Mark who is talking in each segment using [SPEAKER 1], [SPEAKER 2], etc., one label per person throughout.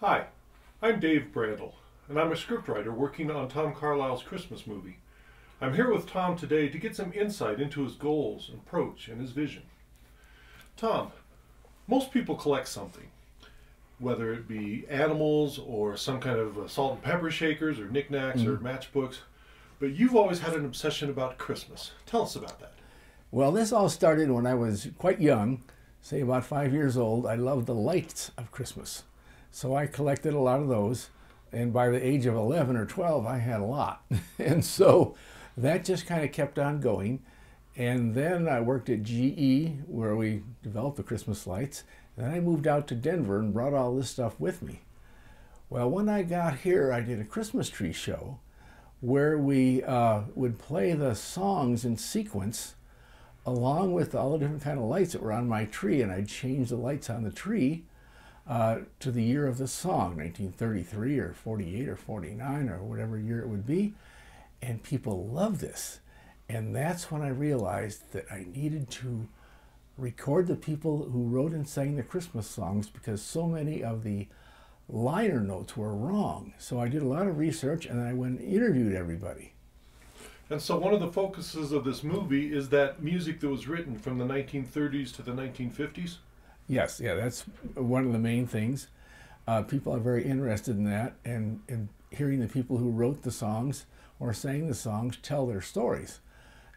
[SPEAKER 1] Hi, I'm Dave Brandel, and I'm a scriptwriter working on Tom Carlisle's Christmas movie. I'm here with Tom today to get some insight into his goals, approach, and his vision. Tom, most people collect something, whether it be animals or some kind of salt and pepper shakers or knickknacks or matchbooks, but you've always had an obsession about Christmas. Tell us about that.
[SPEAKER 2] Well, this all started when I was quite young, say about 5 years old. I loved the lights of Christmas. So I collected a lot of those. And by the age of 11 or 12, I had a lot. And so that just kind of kept on going. And then I worked at GE, where we developed the Christmas lights. And then I moved out to Denver and brought all this stuff with me. Well, when I got here, I did a Christmas tree show where we would play the songs in sequence along with all the different kind of lights that were on my tree, and I'd change the lights on the tree to the year of the song, 1933 or 48 or 49 or whatever year it would be, and people loved this. And that's when I realized that I needed to record the people who wrote and sang the Christmas songs, because so many of the liner notes were wrong. So I did a lot of research, and then I went and interviewed everybody.
[SPEAKER 1] And so one of the focuses of this movie is that music that was written from the 1930s to the 1950s?
[SPEAKER 2] Yes, yeah, that's one of the main things. People are very interested in that, and hearing the people who wrote the songs or sang the songs tell their stories.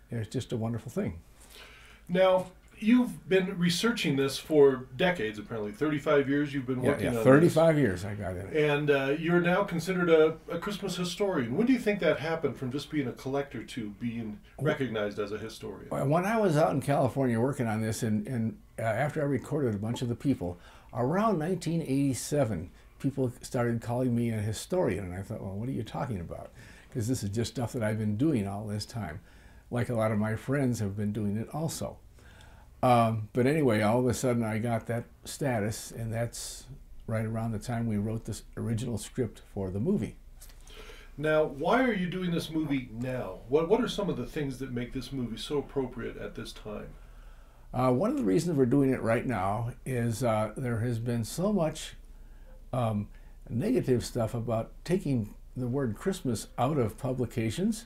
[SPEAKER 2] It's just a wonderful thing.
[SPEAKER 1] Now, you've been researching this for decades, apparently. 35 years you've been working on
[SPEAKER 2] 35 years I got in it.
[SPEAKER 1] And you're now considered a Christmas historian. When do you think that happened, from just being a collector to being recognized as a historian?
[SPEAKER 2] When I was out in California working on this, and after I recorded a bunch of the people, around 1987, people started calling me a historian, and I thought, well, what are you talking about? Because this is just stuff that I've been doing all this time, like a lot of my friends have been doing it also. But anyway, all of a sudden I got that status, and that's right around the time we wrote this original script for the movie.
[SPEAKER 1] Now, why are you doing this movie now? What are some of the things that make this movie so appropriate at this time?
[SPEAKER 2] One of the reasons we're doing it right now is there has been so much negative stuff about taking the word Christmas out of publications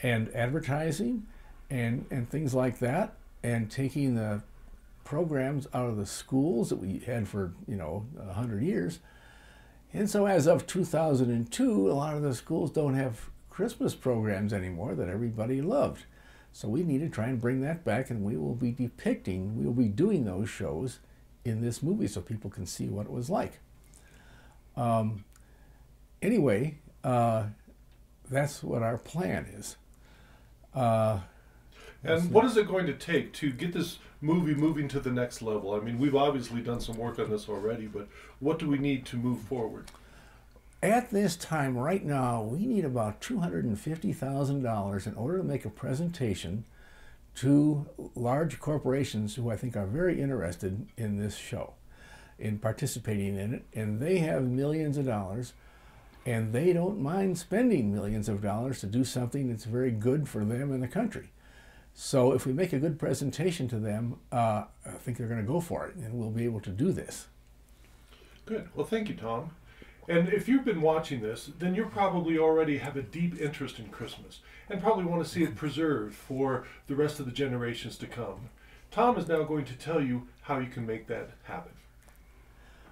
[SPEAKER 2] and advertising and things like that, and taking the programs out of the schools that we had for, 100 years. And so as of 2002, a lot of the schools don't have Christmas programs anymore that everybody loved. So we need to try and bring that back, and we will be doing those shows in this movie so people can see what it was like. Anyway, that's what our plan is.
[SPEAKER 1] And what is it going to take to get this movie moving to the next level? I mean, we've obviously done some work on this already, but what do we need to move forward?
[SPEAKER 2] At this time, right now, we need about $250,000 in order to make a presentation to large corporations who I think are very interested in this show, in participating in it. And they have millions of dollars, and they don't mind spending millions of dollars to do something that's very good for them and the country. So if we make a good presentation to them, I think they're going to go for it, and we'll be able to do this.
[SPEAKER 1] Good. Well, thank you, Tom. And if you've been watching this, then you probably already have a deep interest in Christmas and probably want to see it preserved for the rest of the generations to come. Tom is now going to tell you how you can make that happen.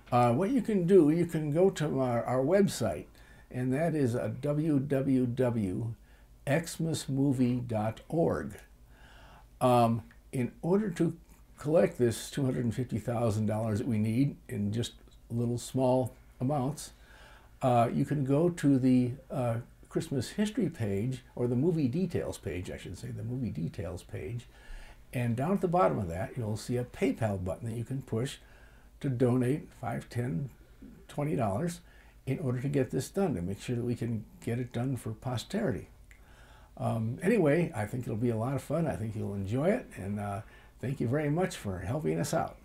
[SPEAKER 2] What you can do, you can go to our website, and that is www.xmasmovie.org. In order to collect this $250,000 that we need in just little small amounts, you can go to the Christmas history page, or the movie details page, I should say, the movie details page, and down at the bottom of that you'll see a PayPal button that you can push to donate $5, $10, $20 in order to get this done, to make sure that we can get it done for posterity. Anyway, I think it'll be a lot of fun. I think you'll enjoy it, and thank you very much for helping us out.